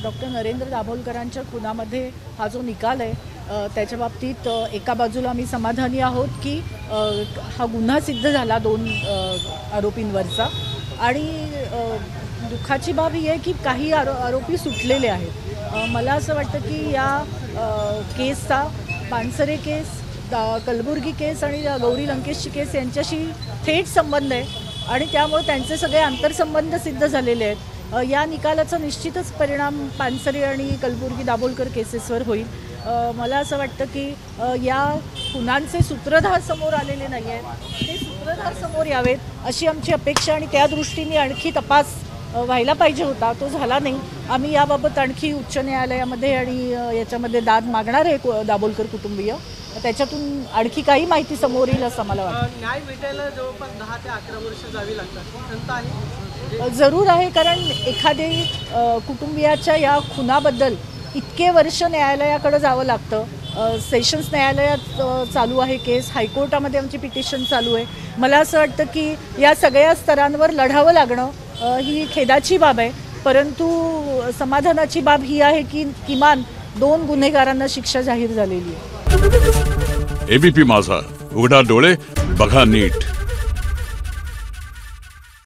Doctor Narendra दाभोलकरांच्या खुनामध्ये हा जो निकाल आहे त्याच्या बाबतीत एका बाजूला आम्ही समाधानी आहोत की हा गुन्हा सिद्ध झाला 2 आरोपींवरचा आणि दुःखाची बाब ही आहे की काही आरोपी सुटलेले आहेत। मला असं वाटतं की या केसचा पानसरे केस, कलबुर्गी केस आणि गौरी लंकेशची केस यांच्याशी थेट संबंध आहे आणि त्यामुळे त्यांचे सगळे आंतरसंबंध सिद्ध झालेले आहेत। या निकालाचा निश्चितच परिणाम पानसरे आणि कलबुर्गी दाभोलकर केसेसवर होईल। मला असं वाटतं की या खुनांचे सूत्रधार समोर आलेले नाही आहेत, ते सूत्रधार समोर यावेत अशी आमची अपेक्षा आणि त्या दृष्टीने आणखी तपास व्हायला पाहिजे होता, तो झाला नाही। आम्ही याबाबत आणखी उच्च न्यायालयामध्ये आणि याच्यामध्ये दाद मागणार आहे दाभोलकर कुटुंबीय, त्याच्यातून आणखी काही माहिती समोर येईल असं मला वाटतं। न्याय भेटायला जवळपास 10 ते 11 वर्ष जावी लागतात, जरूर आहे, कारण एखादे कुटुंबियाच्या या खुनाबद्दल इतके वर्ष न्यायालयाकडे जावं लागतं। सेशन्स न्यायालयात चालू आहे केस, हायकोर्टामध्ये आमची पिटिशन चालू आहे। मला असं वाटतं की या सगळ्या स्तरांवर लढावं लागणं ही खेदाची बाब आहे, परंतु समाधानाची बाब ही आहे की किमान 2 गुन्हेगारांना शिक्षा जाहीर झालेली आहे। एबीपी माझा, उघडा डोळे बघा नीट।